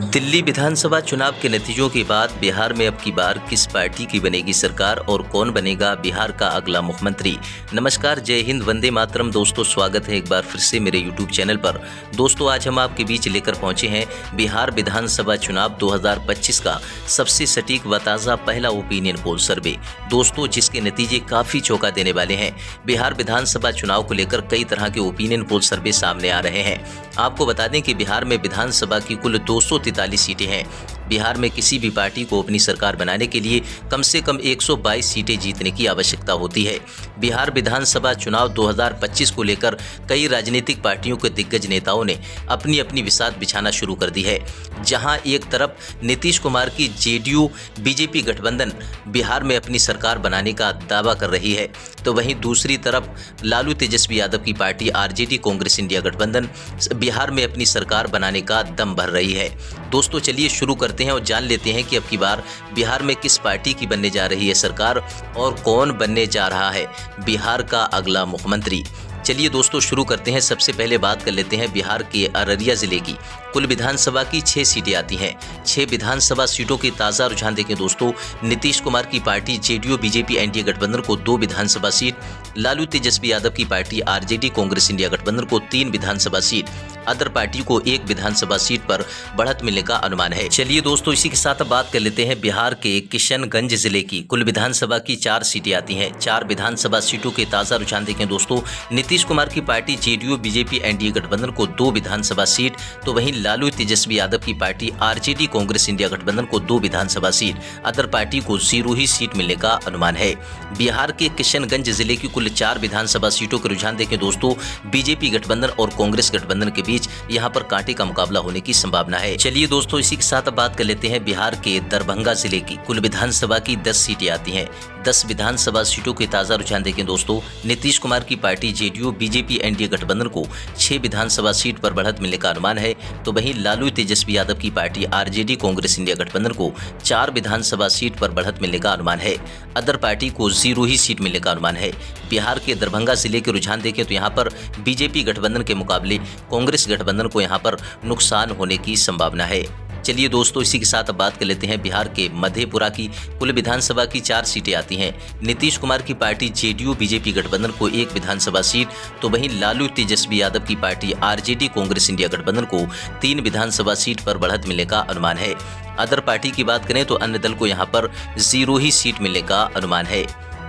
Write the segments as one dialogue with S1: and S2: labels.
S1: दिल्ली विधानसभा चुनाव के नतीजों के बाद बिहार में अब की बार किस पार्टी की बनेगी सरकार और कौन बनेगा बिहार का अगला मुख्यमंत्री। नमस्कार, जय हिंद, वंदे मातरम। दोस्तों, स्वागत है एक बार फिर से मेरे यूट्यूब चैनल पर। दोस्तों, आज हम आपके बीच लेकर पहुंचे हैं बिहार विधानसभा चुनाव 2025 का सबसे सटीक व ताज़ा पहला ओपिनियन पोल सर्वे। दोस्तों, जिसके नतीजे काफ़ी चौंका देने वाले हैं। बिहार विधानसभा चुनाव को लेकर कई तरह के ओपिनियन पोल सर्वे सामने आ रहे हैं। आपको बता दें कि बिहार में विधानसभा की कुल 243 सीटें हैं। बिहार में किसी भी पार्टी को अपनी सरकार बनाने के लिए कम से कम 122 सीटें जीतने की आवश्यकता होती है। बिहार विधानसभा चुनाव 2025 को लेकर कई राजनीतिक पार्टियों के दिग्गज नेताओं ने अपनी अपनी बिसात बिछाना शुरू कर दी है। जहां एक तरफ नीतीश कुमार की जेडीयू बीजेपी गठबंधन बिहार में अपनी सरकार बनाने का दावा कर रही है, तो वहीं दूसरी तरफ लालू तेजस्वी यादव की पार्टी आरजेडी कांग्रेस इंडिया गठबंधन बिहार में अपनी सरकार बनाने का दम भर रही है। दोस्तों, चलिए शुरू करते हैं और जान लेते हैं कि अब की बार बिहार में किस पार्टी की बनने जा रही है सरकार और कौन बनने जा रहा है बिहार का अगला मुख्यमंत्री। चलिए दोस्तों, शुरू करते हैं। सबसे पहले बात कर लेते हैं बिहार के अररिया जिले की। कुल विधानसभा की 6 सीटें आती हैं। 6 विधानसभा सीटों के ताज़ा रुझान देखें दोस्तों, नीतीश कुमार की पार्टी जेडीयू बीजेपी एनडीए गठबंधन को 2 विधानसभा सीट, लालू तेजस्वी यादव की पार्टी आरजेडी कांग्रेस इंडिया गठबंधन को 3 विधानसभा सीट, अदर पार्टी को 1 विधानसभा सीट पर बढ़त मिलने का अनुमान है। चलिए दोस्तों, इसी के साथ अब बात कर लेते हैं बिहार के किशनगंज जिले की। कुल विधानसभा की 4 सीटें आती हैं। 4 विधानसभा सीटों के ताज़ा रुझान देखें दोस्तों, नीतीश कुमार की पार्टी जेडीयू बीजेपी एनडीए गठबंधन को 2 विधानसभा सीट, तो वहीं लालू तेजस्वी यादव की पार्टी आरजेडी कांग्रेस इंडिया गठबंधन को 2 विधानसभा सीट, अदर पार्टी को 0 ही सीट मिलने का अनुमान है। बिहार के किशनगंज जिले की कुल 4 विधानसभा सीटों के रुझान देखें दोस्तों, बीजेपी गठबंधन और कांग्रेस गठबंधन के बीच यहां पर कांटे का मुकाबला होने की संभावना है। चलिए दोस्तों, इसी के साथ अब बात कर लेते हैं बिहार के दरभंगा जिले की। कुल विधानसभा की 10 सीटें आती हैं। 10 विधानसभा सीटों के ताज़ा रुझान देखें दोस्तों, नीतीश कुमार की पार्टी जेडीयू बीजेपी एनडीए गठबंधन को 6 विधानसभा सीट पर बढ़त मिलने का अनुमान है, तो वहीं लालू तेजस्वी यादव की पार्टी आरजेडी कांग्रेस इंडिया गठबंधन को 4 विधानसभा सीट पर बढ़त मिलने का अनुमान है। अदर पार्टी को 0 ही सीट मिलने का अनुमान है। बिहार के दरभंगा जिले के रुझान देखें तो यहाँ पर बीजेपी गठबंधन के मुकाबले कांग्रेस गठबंधन को यहाँ पर नुकसान होने की संभावना है। चलिए दोस्तों, इसी के साथ अब बात कर लेते हैं बिहार के मधेपुरा की। कुल विधानसभा की 4 सीटें आती हैं। नीतीश कुमार की पार्टी जेडीयू बीजेपी गठबंधन को 1 विधानसभा सीट, तो वहीं लालू तेजस्वी यादव की पार्टी आरजेडी कांग्रेस इंडिया गठबंधन को 3 विधानसभा सीट पर बढ़त मिलने का अनुमान है। अदर पार्टी की बात करें तो अन्य दल को यहाँ पर 0 ही सीट मिलने का अनुमान है।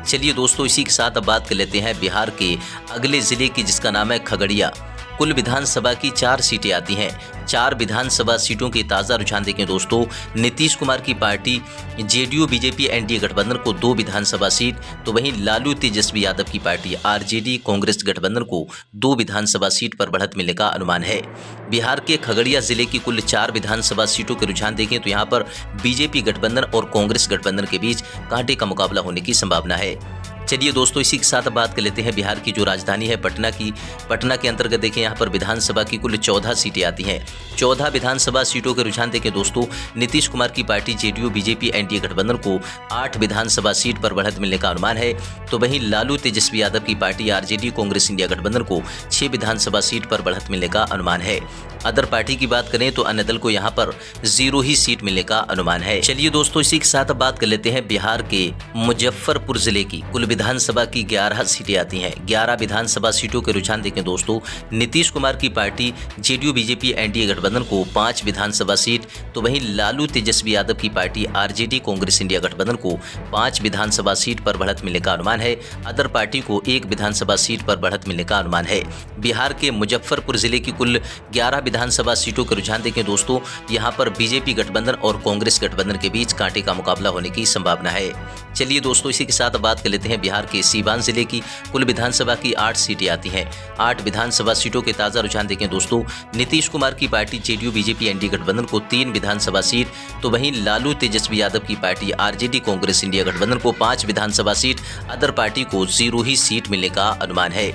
S1: चलिए दोस्तों, इसी के साथ अब बात कर लेते हैं बिहार के अगले जिले की, जिसका नाम है खगड़िया। कुल विधानसभा की 4 सीटें आती हैं। 4 विधानसभा सीटों के ताज़ा रुझान देखें दोस्तों, नीतीश कुमार की पार्टी जेडीयू बीजेपी एनडीए गठबंधन को 2 विधानसभा सीट, तो वहीं लालू तेजस्वी यादव की पार्टी आरजेडी कांग्रेस गठबंधन को 2 विधानसभा सीट पर बढ़त मिलने का अनुमान है। बिहार के खगड़िया जिले की कुल 4 विधानसभा सीटों के रुझान देखें तो यहाँ पर बीजेपी गठबंधन और कांग्रेस गठबंधन के बीच कांटे का मुकाबला होने की संभावना है। चलिए दोस्तों, इसी के साथ बात कर लेते हैं बिहार की जो राजधानी है पटना की। पटना के अंतर्गत देखें यहाँ पर विधानसभा की कुल 14 सीटें आती हैं। 14 विधानसभा सीटों के रुझान देखें दोस्तों, नीतीश कुमार की पार्टी जेडीयू बीजेपी एनडीए गठबंधन को 8 विधानसभा सीट पर बढ़त मिलने का अनुमान है, तो वहीं लालू तेजस्वी यादव की पार्टी आरजेडी कांग्रेस इंडिया गठबंधन को 6 विधानसभा सीट पर बढ़त मिलने का अनुमान है। अदर पार्टी की बात करें तो अन्य दल को यहाँ पर 0 ही सीट मिलने का अनुमान है। चलिए दोस्तों, इसी के साथ बात कर लेते हैं बिहार के मुजफ्फरपुर जिले की। कुल विधानसभा की 11 सीटें आती हैं। 11 विधानसभा सीटों के रुझान देखें दोस्तों, नीतीश कुमार की पार्टी जेडीयू बीजेपी एनडीए गठबंधन को 5 विधानसभा सीट, तो वहीं लालू तेजस्वी यादव की पार्टी आरजेडी कांग्रेस इंडिया गठबंधन को 5 विधानसभा सीट पर बढ़त मिलने का अनुमान है। अदर पार्टी को 1 विधानसभा सीट पर बढ़त मिलने का अनुमान है। बिहार के मुजफ्फरपुर जिले की कुल 11 विधानसभा सीटों के रुझान देखें दोस्तों, यहां पर बीजेपी गठबंधन और कांग्रेस गठबंधन के बीच कांटे का मुकाबला होने की संभावना है। चलिए दोस्तों, इसी के साथ बात कर लेते हैं बिहार के सीवान जिले की। कुल विधानसभा की 8 सीटें आती हैं। 8 विधानसभा सीटों के ताज़ा रुझान देखें दोस्तों, नीतीश कुमार की पार्टी जेडीयू बीजेपी एनडीए गठबंधन को 3 विधानसभा सीट, तो वहीं लालू तेजस्वी यादव की पार्टी आरजेडी कांग्रेस इंडिया गठबंधन को 5 विधानसभा सीट, अदर पार्टी को 0 ही सीट मिलने का अनुमान है।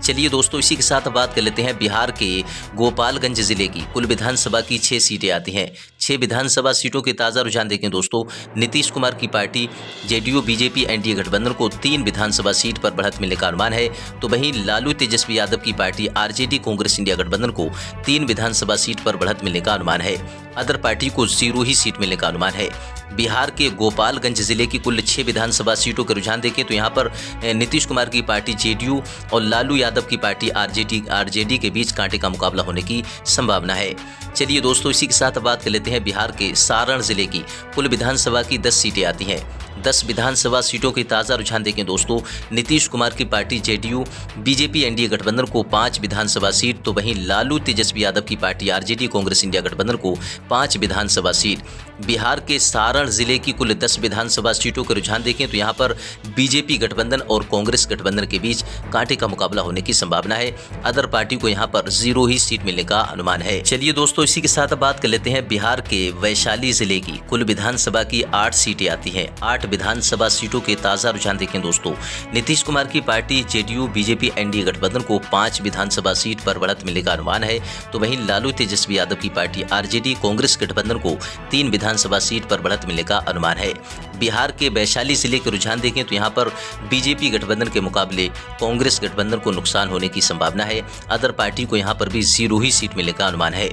S1: चलिए दोस्तों, इसी के साथ बात कर लेते हैं बिहार के गोपालगंज जिले की कुल विधानसभा की 6 सीटें आती हैं। 6 विधानसभा सीटों के ताज़ा रुझान देखें दोस्तों, नीतीश कुमार की पार्टी जेडीयू बीजेपी एनडीए गठबंधन को 3 विधानसभा सीट पर बढ़त मिलने का अनुमान है। तो वहीं लालू तेजस्वी यादव की पार्टी आरजेडी कांग्रेस इंडिया गठबंधन को 3 विधानसभा सीट पर बढ़त मिलने का अनुमान है। अदर पार्टी को 0 ही सीट मिलने का अनुमान है। बिहार के गोपालगंज जिले की कुल 6 विधानसभा सीटों के रुझान देखें तो यहाँ पर नीतीश कुमार की पार्टी जेडीयू और लालू यादव की पार्टी आरजेडी के बीच कांटे का मुकाबला होने की संभावना है। चलिए दोस्तों, इसी के साथ बात कर लेते हैं बिहार के सारण जिले की कुल विधानसभा की 10 सीटें आती हैं। 10 विधानसभा सीटों के ताज़ा रुझान देखें दोस्तों, नीतीश कुमार की पार्टी जेडीयू बीजेपी एनडीए गठबंधन को 5 विधानसभा सीट, तो वहीं लालू तेजस्वी यादव की पार्टी आरजेडी कांग्रेस इंडिया गठबंधन को 5 विधानसभा सीट। बिहार के सारण जिले की कुल 10 विधानसभा सीटों के रुझान देखें तो यहाँ पर बीजेपी गठबंधन और कांग्रेस गठबंधन के बीच कांटे का मुकाबला होने की संभावना है। अदर पार्टी को यहाँ पर 0 ही सीट मिलने का अनुमान है। चलिए दोस्तों, इसी के साथ बात कर लेते हैं बिहार के वैशाली जिले की कुल विधानसभा की 8 सीटें आती हैं। 8 विधानसभा सीटों के ताज़ा रुझान देखें दोस्तों, नीतीश कुमार की पार्टी जेडीयू बीजेपी एनडीए गठबंधन को 5 विधानसभा सीट पर बढ़त मिलने का अनुमान है। तो वहीं लालू तेजस्वी यादव की पार्टी आरजेडी कांग्रेस गठबंधन को 3 विधानसभा सीट पर बढ़त मिलने का अनुमान है। बिहार के वैशाली जिले के रुझान देखें तो यहाँ पर बीजेपी गठबंधन के मुकाबले कांग्रेस गठबंधन को नुकसान होने की संभावना है। अदर पार्टी को यहाँ पर भी 0 ही सीट मिलने का अनुमान है।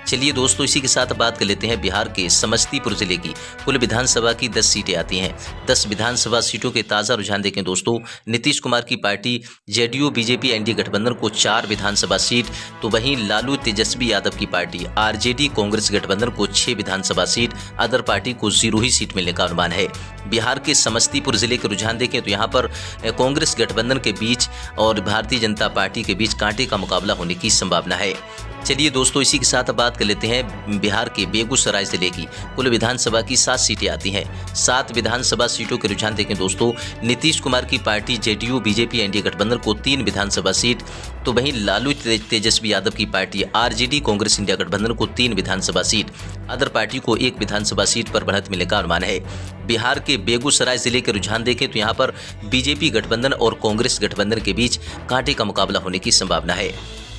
S1: चलिए दोस्तों, इसी के साथ बात कर लेते हैं बिहार के समस्तीपुर जिले की कुल विधानसभा की 10 सीटें आती हैं। 10 विधानसभा सीटों के ताज़ा रुझान देखें दोस्तों, नीतीश कुमार की पार्टी जेडीयू बीजेपी एनडीए गठबंधन को 4 विधानसभा सीट, तो वहीं लालू तेजस्वी यादव की पार्टी आरजेडी कांग्रेस गठबंधन को 6 विधानसभा सीट। अदर पार्टी को 0 ही सीट मिलने का अनुमान है। बिहार के समस्तीपुर जिले के रुझान देखें तो यहाँ पर कांग्रेस गठबंधन के बीच और भारतीय जनता पार्टी के बीच कांटे का मुकाबला होने की संभावना है। चलिए दोस्तों, इसी के साथ बात कर लेते हैं बिहार के बेगूसराय जिले की कुल विधानसभा की 7 सीटें आती हैं। 7 विधानसभा सीटों के रुझान देखें दोस्तों, नीतीश कुमार की पार्टी जेडीयू बीजेपी एनडीए गठबंधन को 3 विधानसभा सीट, तो वहीं लालू तेजस्वी यादव की पार्टी आरजेडी कांग्रेस इंडिया गठबंधन को 3 विधानसभा सीट। अदर पार्टी को 1 विधानसभा सीट पर बढ़त मिलने का अनुमान है। बिहार के बेगूसराय जिले के रुझान देखें तो यहाँ पर बीजेपी गठबंधन और कांग्रेस गठबंधन के बीच कांटे का मुकाबला होने की संभावना है।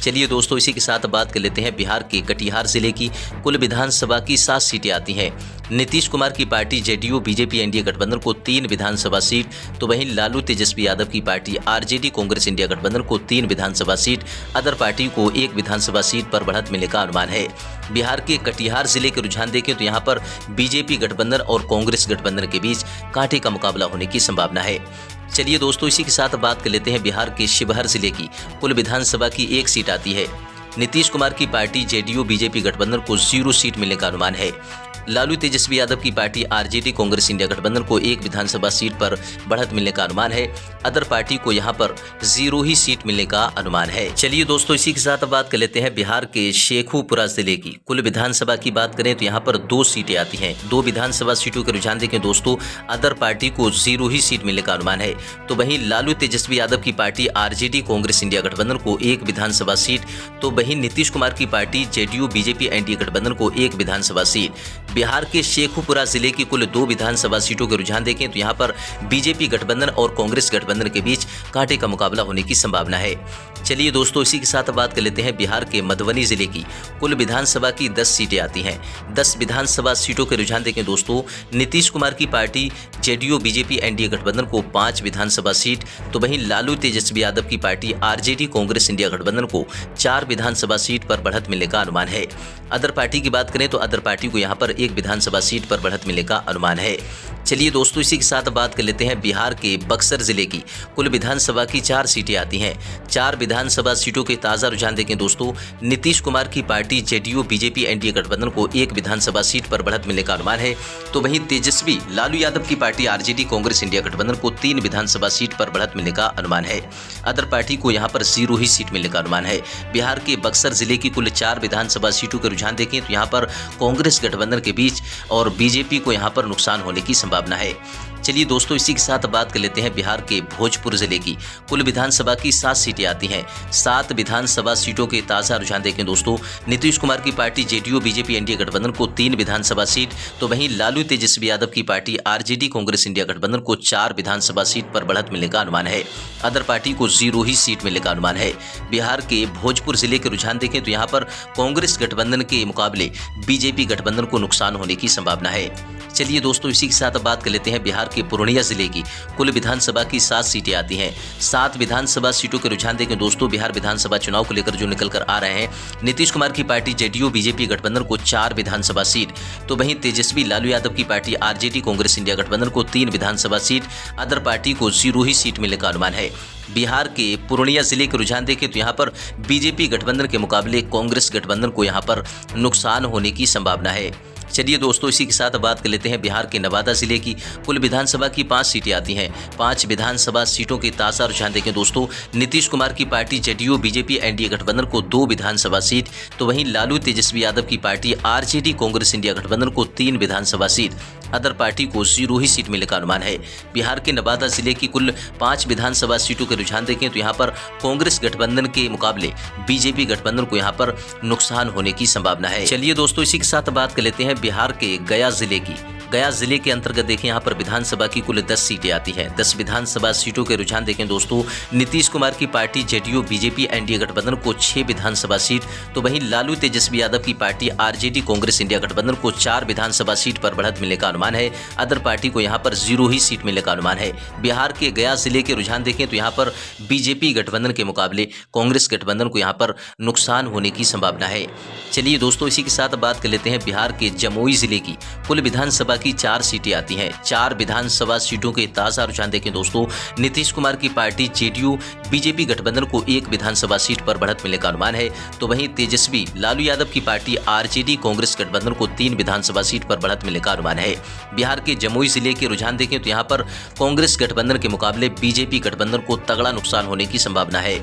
S1: चलिए दोस्तों, इसी के साथ बात कर लेते हैं बिहार के कटिहार जिले की कुल विधानसभा की 7 सीटें आती हैं। नीतीश कुमार की पार्टी जेडीयू बीजेपी एनडीए गठबंधन को 3 विधानसभा सीट, तो वहीं लालू तेजस्वी यादव की पार्टी आरजेडी कांग्रेस इंडिया गठबंधन को 3 विधानसभा सीट। अदर पार्टी को 1 विधानसभा सीट पर बढ़त मिलने का अनुमान है। बिहार के कटिहार जिले के रुझान देखें तो यहाँ पर बीजेपी गठबंधन और कांग्रेस गठबंधन के बीच कांटे का मुकाबला होने की संभावना है। चलिए दोस्तों, इसी के साथ बात कर लेते हैं बिहार के शिवहर जिले की कुल विधानसभा की 1 सीट आती है। नीतीश कुमार की पार्टी जेडीयू बीजेपी गठबंधन को 0 सीट मिलने का अनुमान है। लालू तेजस्वी यादव की पार्टी आरजेडी कांग्रेस इंडिया गठबंधन को 1 विधानसभा सीट पर बढ़त मिलने का अनुमान है। अदर पार्टी को यहां पर 0 ही सीट मिलने का अनुमान है। चलिए दोस्तों, इसी के साथ बात कर लेते हैं बिहार के शेखुपुरा जिले की कुल विधानसभा की बात करें तो यहाँ पर 2 सीटें आती हैं। 2 विधानसभा सीटों के रुझान देखें दोस्तों, अदर पार्टी को 0 ही सीट मिलने का अनुमान है। तो वहीं लालू तेजस्वी यादव की पार्टी आरजेडी कांग्रेस इंडिया गठबंधन को 1 विधानसभा सीट, तो वहीं नीतीश कुमार की पार्टी जेडीयू बीजेपी एनडीए गठबंधन को 1 विधानसभा सीट। बिहार के शेखुपुरा जिले की कुल 2 विधानसभा सीटों के रुझान देखें तो यहाँ पर बीजेपी गठबंधन और कांग्रेस गठबंधन के बीच कांटे का मुकाबला होने की संभावना है। चलिए दोस्तों, इसी के साथ बात कर लेते हैं बिहार के मधुबनी जिले की कुल विधानसभा की 10 सीटें आती हैं। 10 विधानसभा सीटों के रुझान देखें दोस्तों, नीतीश कुमार की पार्टी जेडीयू बीजेपी एनडीए गठबंधन को 5 विधानसभा सीट, तो वहीं लालू तेजस्वी यादव की पार्टी आरजेडी कांग्रेस इंडिया गठबंधन को 4 विधानसभा सीट पर बढ़त मिलने का अनुमान है। अदर पार्टी की बात करें तो अदर पार्टी को यहाँ पर 1 विधानसभा सीट पर बढ़त मिलने का अनुमान है। चलिए दोस्तों, इसी के साथ बात कर लेते हैं बिहार के बक्सर जिले की कुल विधानसभा की 4 सीटें आती हैं। 4 विधानसभा सीटों के ताज़ा रुझान देखें दोस्तों, नीतीश कुमार की पार्टी जेडीयू बीजेपी एनडीए गठबंधन को 1 विधानसभा सीट पर बढ़त मिलने का अनुमान है। तो वहीं तेजस्वी लालू यादव की पार्टी आरजेडी कांग्रेस इंडिया गठबंधन को 3 विधानसभा सीट पर बढ़त मिलने का अनुमान है। अदर पार्टी को यहाँ पर 0 ही सीट मिलने का अनुमान है। बिहार के बक्सर जिले की कुल 4 विधानसभा सीटों के रुझान देखें तो यहाँ पर कांग्रेस गठबंधन के बीच और बीजेपी को यहाँ पर नुकसान होने की संभावना है। चलिए दोस्तों, इसी के साथ बात कर लेते हैं बिहार के भोजपुर जिले की। कुल विधानसभा की 7 सीटें आती हैं। 7 विधानसभा सीटों के ताज़ा रुझान देखें दोस्तों, नीतीश कुमार की पार्टी जेडीयू बीजेपी एनडीए गठबंधन को 3 विधानसभा सीट, तो वहीं लालू तेजस्वी यादव की पार्टी आरजेडी कांग्रेस इंडिया गठबंधन को 4 विधानसभा सीट पर बढ़त मिलने का अनुमान है। अदर पार्टी को 0 ही सीट मिलने का अनुमान है। बिहार के भोजपुर जिले के रुझान देखें तो यहाँ पर कांग्रेस गठबंधन के मुकाबले बीजेपी गठबंधन को नुकसान होने की संभावना है। चलिए दोस्तों, इसी के साथ बात कर लेते हैं बिहार के पूर्णिया जिले की। कुल विधानसभा की 7 सीटें आती हैं। 7 विधानसभा सीटों के रुझान देखें दोस्तों, बिहार विधानसभा चुनाव को लेकर जो निकल कर आ रहे हैं, नीतीश कुमार की पार्टी जेडीयू बीजेपी गठबंधन को 4 विधानसभा सीट, तो वहीं तेजस्वी लालू यादव की पार्टी आरजेडी कांग्रेस इंडिया गठबंधन को 3 विधानसभा सीट, अदर पार्टी को 0 ही सीट मिलने का अनुमान है। बिहार के पूर्णिया जिले के रुझान देखें तो यहाँ पर बीजेपी गठबंधन के मुकाबले कांग्रेस गठबंधन को यहाँ पर नुकसान होने की संभावना है। चलिए दोस्तों, इसी के साथ बात कर लेते हैं बिहार के नवादा जिले की। कुल विधानसभा की 5 सीटें आती हैं। 5 विधानसभा सीटों के ताज़ा रुझान देखें दोस्तों, नीतीश कुमार की पार्टी जेडीयू बीजेपी एनडीए गठबंधन को 2 विधानसभा सीट, तो वहीं लालू तेजस्वी यादव की पार्टी आरजेडी कांग्रेस इंडिया गठबंधन को 3 विधानसभा सीट, अदर पार्टी को 0 ही सीट मिलने का अनुमान है। बिहार के नवादा जिले की कुल 5 विधानसभा सीटों के रुझान देखें तो यहाँ पर कांग्रेस गठबंधन के मुकाबले बीजेपी गठबंधन को यहाँ पर नुकसान होने की संभावना है। चलिए दोस्तों, इसी के साथ बात कर लेते हैं बिहार के गया जिले की। गया जिले के अंतर्गत देखें यहाँ पर विधानसभा की कुल 10 सीटें आती हैं। 10 विधानसभा सीटों के रुझान देखें दोस्तों, नीतीश कुमार की पार्टी जेडीयू बीजेपी एनडीए गठबंधन को 6 विधानसभा सीट, तो वहीं लालू तेजस्वी यादव की पार्टी आरजेडी कांग्रेस इंडिया गठबंधन को 4 विधानसभा सीट पर बढ़त मिलने का अनुमान है। अदर पार्टी को यहाँ पर 0 ही सीट मिलने का अनुमान है। बिहार के गया जिले के रुझान देखें तो यहाँ पर बीजेपी गठबंधन के मुकाबले कांग्रेस गठबंधन को यहाँ पर नुकसान होने की संभावना है। चलिए दोस्तों, इसी के साथ बात कर लेते हैं बिहार के जमुई जिले की। कुल विधानसभा की 4 सीटें आती हैं। 4 विधानसभा सीटों के ताज़ा रुझान देखें दोस्तों, नीतीश कुमार की पार्टी जेडीयू बीजेपी गठबंधन को 1 विधानसभा सीट पर बढ़त मिलने का अनुमान है, तो वहीं तेजस्वी लालू यादव की पार्टी आरजेडी कांग्रेस गठबंधन को 3 विधानसभा सीट पर बढ़त मिलने का अनुमान है। बिहार के जमुई जिले के रुझान देखें तो यहाँ पर कांग्रेस गठबंधन के मुकाबले बीजेपी गठबंधन को तगड़ा नुकसान होने की संभावना है।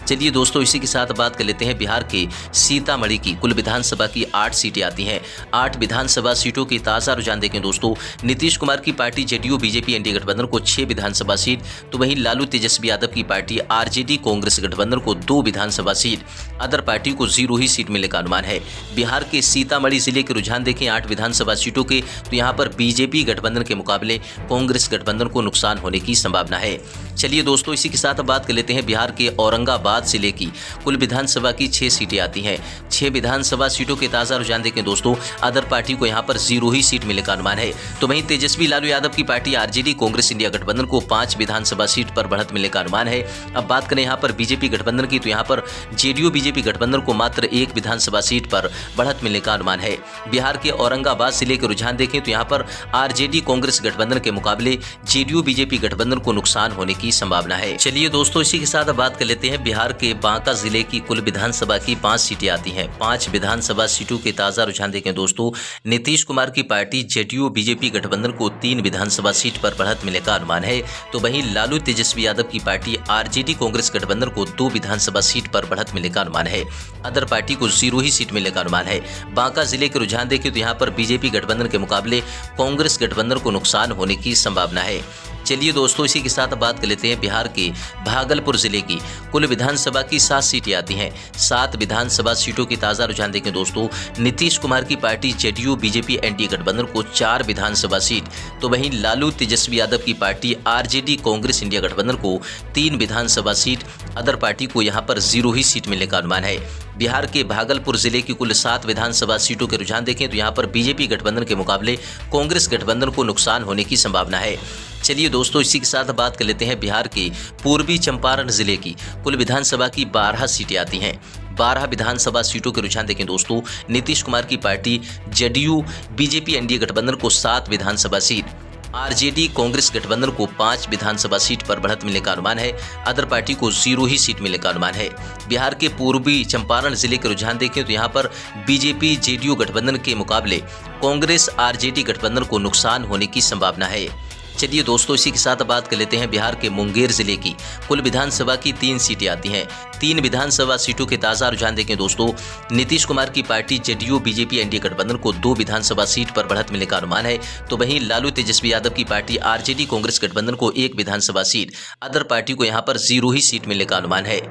S1: चलिए दोस्तों, इसी के साथ बात कर लेते हैं बिहार के सीतामढ़ी की। कुल विधानसभा की 8 सीटें आती हैं। 8 विधानसभा सीटों की ताज़ा रुझान देखें दोस्तों, नीतीश कुमार की पार्टी जेडीयू बीजेपी एनडीए गठबंधन को 6 विधानसभा सीट, तो वहीं लालू तेजस्वी यादव की पार्टी आरजेडी कांग्रेस गठबंधन को 2 विधानसभा सीट, अदर पार्टी को 0 ही सीट मिलने का अनुमान है। बिहार के सीतामढ़ी जिले के रुझान देखें 8 विधानसभा सीटों के, तो यहाँ पर बीजेपी गठबंधन के मुकाबले कांग्रेस गठबंधन को नुकसान होने की संभावना है। चलिए दोस्तों, इसी के साथ बात कर लेते हैं बिहार के औरंगाबाद जिले की। कुल विधानसभा की 6 सीटें आती हैं। 6 विधानसभा सीटों के ताज़ा रुझान देखें दोस्तों, अदर पार्टी को यहाँ पर 0 ही सीट मिलने का अनुमान है, तो वहीं तेजस्वी लालू यादव की पार्टी आरजेडी कांग्रेस इंडिया गठबंधन को 5 विधानसभा सीट पर बढ़त मिलने का अनुमान है। अब बात करें यहाँ पर बीजेपी गठबंधन की, तो यहाँ पर जेडीयू बीजेपी गठबंधन को मात्र 1 विधानसभा सीट पर बढ़त मिलने का अनुमान है। बिहार के औरंगाबाद जिले के रुझान देखें तो यहाँ पर आरजेडी कांग्रेस गठबंधन के मुकाबले जेडीयू बीजेपी गठबंधन को नुकसान होने की संभावना है। चलिए दोस्तों, इसी के साथ बात कर लेते हैं बिहार के बांका जिले की। कुल विधानसभा की 5 सीटें आती हैं। 5 विधानसभा सीटों के ताज़ा रुझान देखें दोस्तों, नीतीश कुमार की पार्टी जेडीयू बीजेपी गठबंधन को 3 विधानसभा सीट पर बढ़त मिलने का अनुमान है, तो वहीं लालू तेजस्वी यादव की पार्टी आरजेडी कांग्रेस गठबंधन को 2 विधानसभा सीट पर बढ़त मिलने का अनुमान है। अदर पार्टी को 0 ही सीट मिलने का अनुमान है। बांका जिले के रुझान देखें तो यहाँ पर बीजेपी गठबंधन के मुकाबले कांग्रेस गठबंधन को नुकसान होने की संभावना है। चलिए दोस्तों, इसी के साथ बात कर लेते हैं बिहार के भागलपुर जिले की। कुल विधानसभा की 7 सीटें आती हैं। 7 विधानसभा सीटों की ताज़ा रुझान देखें दोस्तों, नीतीश कुमार की पार्टी जेडीयू बीजेपी एनडीए गठबंधन को 4 विधानसभा सीट, तो वहीं लालू तेजस्वी यादव की पार्टी आरजेडी कांग्रेस इंडिया गठबंधन को 3 विधानसभा सीट, अदर पार्टी को यहाँ पर 0 ही सीट मिलने का अनुमान है। बिहार के भागलपुर जिले की कुल 7 विधानसभा सीटों के रुझान देखें तो यहाँ पर बीजेपी गठबंधन के मुकाबले कांग्रेस गठबंधन को नुकसान होने की संभावना है। चलिए दोस्तों, इसी के साथ बात कर लेते हैं बिहार के पूर्वी चंपारण जिले की। कुल विधानसभा की 12 सीटें आती हैं। 12 विधानसभा सीटों के रुझान देखें दोस्तों, नीतीश कुमार की पार्टी जेडीयू बीजेपी एनडीए गठबंधन को 7 विधानसभा सीट, आरजेडी कांग्रेस गठबंधन को 5 विधानसभा सीट पर बढ़त मिलने का अनुमान है। अदर पार्टी को 0 ही सीट मिलने का अनुमान है। बिहार के पूर्वी चंपारण जिले के रुझान देखें तो यहाँ पर बीजेपी जेडीयू गठबंधन के मुकाबले कांग्रेस आरजेडी गठबंधन को नुकसान होने की संभावना है। चलिए दोस्तों, इसी के साथ बात कर लेते हैं बिहार के मुंगेर जिले की। कुल विधानसभा की 3 सीटें आती हैं। 3 विधानसभा सीटों के ताज़ा रुझान देखें दोस्तों, नीतीश कुमार की पार्टी जेडीयू बीजेपी एनडीए गठबंधन को 2 विधानसभा सीट पर बढ़त मिलने का अनुमान है। तो वहीं लालू तेजस्वी यादव की पार्टी आरजेडी कांग्रेस गठबंधन को 1 विधानसभा सीट, अदर पार्टी को यहां पर 0 ही सीट मिलने का अनुमान है।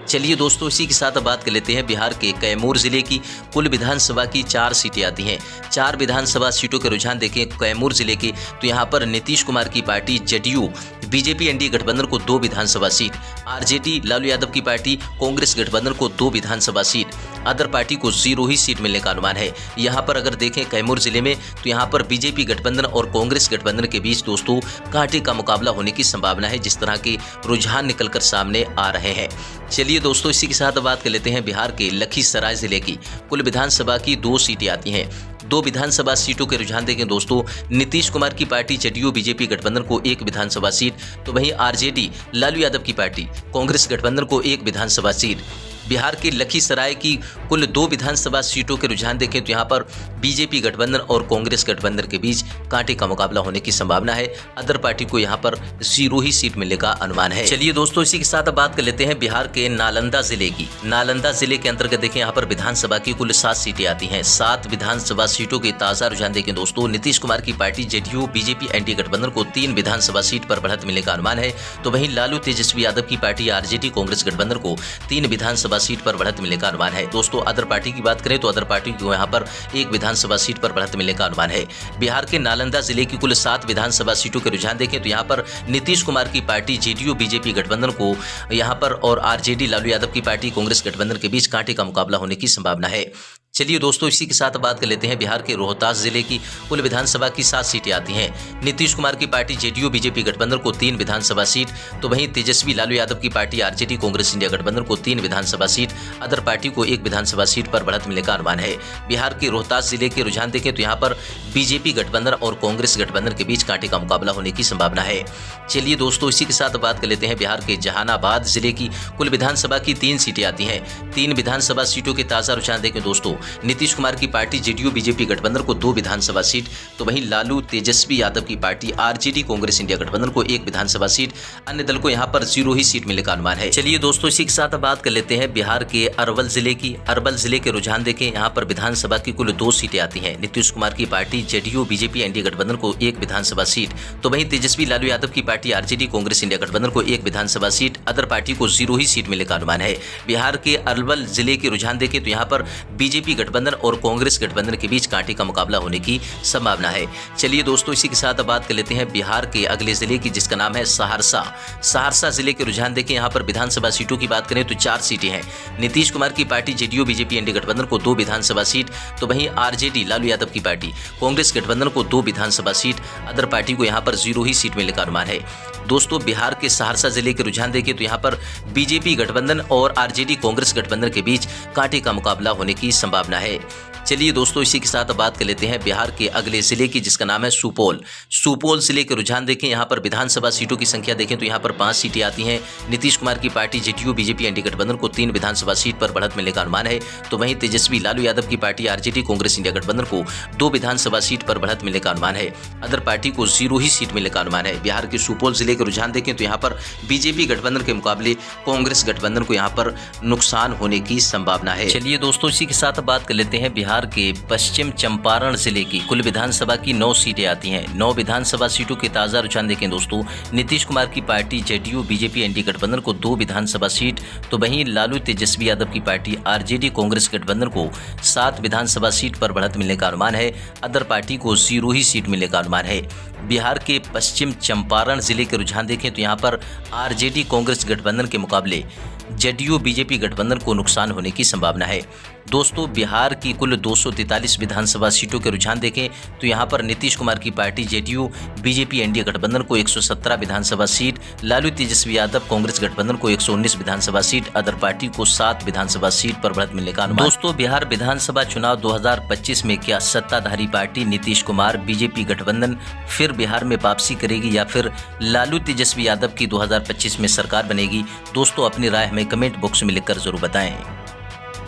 S1: चलिए दोस्तों, इसी के साथ बात कर लेते हैं बिहार के कैमूर जिले की। कुल विधानसभा की 4 सीटें आती हैं। 4 विधानसभा सीटों के रुझान देखें कैमूर जिले के, तो यहां पर नीतीश कुमार की पार्टी जेडीयू बीजेपी एनडीए गठबंधन को 2 विधानसभा सीट, आरजेडी लालू यादव की पार्टी कांग्रेस गठबंधन को 2 विधानसभा सीट, अदर पार्टी को 0 ही सीट मिलने का अनुमान है। यहां पर अगर देखें कैमूर जिले में, तो यहां पर बीजेपी गठबंधन और कांग्रेस गठबंधन के बीच दोस्तों कांटे का मुकाबला होने की संभावना है, जिस तरह के रुझान निकलकर सामने आ रहे हैं। चलिए दोस्तों, इसी के साथ बात कर लेते हैं बिहार के लखीसराय जिले की। कुल विधानसभा की 2 सीटें आती हैं। 2 विधानसभा सीटों के रुझान देखें दोस्तों, नीतीश कुमार की पार्टी जेडीयू बीजेपी गठबंधन को 1 विधानसभा सीट, तो वहीं आरजेडी लालू यादव की पार्टी कांग्रेस गठबंधन को 1 विधानसभा सीट। बिहार के लखीसराय की कुल 2 विधानसभा सीटों के रुझान देखें तो यहां पर बीजेपी गठबंधन और कांग्रेस गठबंधन के बीच कांटे का मुकाबला होने की संभावना है। अदर पार्टी को यहां पर 0 ही सीट मिलने का अनुमान है। चलिए दोस्तों, इसी के साथ बात कर लेते हैं बिहार के नालंदा जिले की। नालंदा जिले के अंतर्गत देखें, यहां पर विधानसभा की कुल 7 सीटें आती हैं। 7 विधानसभा सीटों के ताजा रुझान देखें दोस्तों, नीतीश कुमार की पार्टी जेडीयू बीजेपी एनडीए गठबंधन को 3 विधानसभा सीट पर बढ़त मिलने का अनुमान है। तो वहीं लालू तेजस्वी यादव की पार्टी आरजेडी कांग्रेस गठबंधन को 3 विधानसभा सीट पर बढ़त मिलने का अनुमान है। दोस्तों, अदर पार्टी की बात करें तो अदर पार्टी को यहां पर 1 विधानसभा सीट पर बढ़त मिलने का अनुमान है। बिहार के नालंदा जिले की कुल 7 विधानसभा सीटों के रुझान देखें तो यहां पर नीतीश कुमार की पार्टी जेडीयू बीजेपी गठबंधन को यहां पर और आरजेडी लालू यादव की पार्टी कांग्रेस गठबंधन के बीच कांटे का मुकाबला होने की संभावना है। चलिए दोस्तों, इसी के साथ बात कर लेते हैं बिहार के रोहतास जिले की। कुल विधानसभा की 7 सीटें आती हैं। नीतीश कुमार की पार्टी जेडीयू बीजेपी गठबंधन को 3 विधानसभा सीट, तो वहीं तेजस्वी लालू यादव की पार्टी आरजेडी कांग्रेस इंडिया गठबंधन को 3 विधानसभा सीट, अदर पार्टी को 1 विधानसभा सीट पर बढ़त मिलने का अनुमान है। बिहार के रोहतास जिले के रुझान देखें तो यहाँ पर बीजेपी गठबंधन और कांग्रेस गठबंधन के बीच कांटे का मुकाबला होने की संभावना है। चलिए दोस्तों, इसी के साथ बात कर लेते हैं बिहार के जहानाबाद जिले की। कुल विधानसभा की 3 सीटें आती हैं। 3 विधानसभा सीटों के ताजा रुझान देखें दोस्तों, नीतीश कुमार की पार्टी जेडीयू बीजेपी गठबंधन को 2 विधानसभा सीट, तो वहीं लालू तेजस्वी यादव की पार्टी आरजेडी कांग्रेस इंडिया गठबंधन को 1 विधानसभा सीट, अन्य दल को यहां पर 0 ही सीट मिलने का अनुमान है। चलिए दोस्तों, इसी के साथ बात कर लेते हैं बिहार के अरवल जिले की। अरवल जिले के रुझान देखें, यहां पर विधानसभा की कुल 2 सीटें आती हैं। नीतीश कुमार की पार्टी जेडीयू बीजेपी एनडीए गठबंधन को 1 विधानसभा सीट, तो वहीं तेजस्वी लालू यादव की पार्टी आरजेडी कांग्रेस इंडिया गठबंधन को 1 विधानसभा सीट, अदर पार्टी को 0 ही सीट मिलने का अनुमान है। बिहार के अरवल जिले के रुझान देखें तो यहां पर बीजेपी गठबंधन और कांग्रेस गठबंधन के बीच कांटे का मुकाबला होने की संभावना है। चलिए दोस्तों, इसी के साथ बात कर लेते हैं बिहार के अगले जिले की, जिसका नाम है सहरसा। सहरसा जिले के रुझान देखें, यहां पर विधानसभा सीटों की बात करें तो 4 सीटें हैं। नीतीश कुमार की पार्टी जेडीयू बीजेपी एनडीए गठबंधन को 2 विधानसभा सीट, तो वहीं आरजेडी लालू यादव की पार्टी कांग्रेस गठबंधन को 2 विधानसभा सीट, अदर पार्टी को यहां पर 0 ही सीट मिलने का अनुमान है। दोस्तों, बिहार के सहरसा जिले के रुझान देखें तो यहां पर बीजेपी गठबंधन और आरजेडी कांग्रेस गठबंधन के बीच कांटे का मुकाबला होने की संभावना है। चलिए दोस्तों, इसी के साथ बात कर लेते हैं बिहार के अगले जिले की, जिसका नाम है सुपौल। सुपौल जिले के रुझान देखें, यहां पर विधानसभा सीटों की संख्या देखें तो यहां पर 5 सीटें आती हैं। नीतीश कुमार की पार्टी जेडीयू बीजेपी एनडीए गठबंधन को 3 विधानसभा सीट पर बढ़त मिलने का अनुमान है। तो वहीं तेजस्वी लालू यादव की पार्टी आरजेडी कांग्रेस इंडिया गठबंधन को 2 विधानसभा सीट पर बढ़त मिलने का अनुमान है। अदर पार्टी को 0 ही सीट मिलने का अनुमान है। बिहार के सुपौल जिले के रुझान देखें तो यहाँ पर बीजेपी गठबंधन के मुकाबले कांग्रेस गठबंधन को यहाँ पर नुकसान होने की संभावना है। चलिए दोस्तों, इसी के साथ बात कर लेते हैं बिहार के पश्चिम चंपारण जिले की। कुल विधानसभा की 9 सीटें आती हैं। 9 विधानसभा सीटों के ताजा रुझान देखें दोस्तों, नीतीश कुमार की पार्टी जेडीयू बीजेपी एनडीए गठबंधन को 2 विधानसभा सीट, तो वहीं लालू तेजस्वी यादव की पार्टी आरजेडी कांग्रेस गठबंधन को 7 विधानसभा सीट पर बढ़त मिलने का अनुमान है। अदर पार्टी को 0 ही सीट मिलने का अनुमान है। बिहार के पश्चिम चंपारण जिले के रुझान देखें तो यहाँ पर आरजेडी कांग्रेस गठबंधन के मुकाबले जेडीयू बीजेपी गठबंधन को नुकसान होने की संभावना है। दोस्तों, बिहार की कुल 243 विधानसभा सीटों के रुझान देखें तो यहां पर नीतीश कुमार की पार्टी जेडीयू बीजेपी एनडीए गठबंधन को 117 विधानसभा सीट, लालू तेजस्वी यादव कांग्रेस गठबंधन को 119 विधानसभा सीट, अदर पार्टी को 7 विधानसभा सीट पर बढ़त मिलने का अनुमान। दोस्तों, बिहार विधानसभा चुनाव 2025 में क्या सत्ताधारी पार्टी नीतीश कुमार बीजेपी गठबंधन फिर बिहार में वापसी करेगी या फिर लालू तेजस्वी यादव की 2025 में सरकार बनेगी? दोस्तों, अपनी राय हमें कमेंट बॉक्स में लिखकर जरूर बताएं।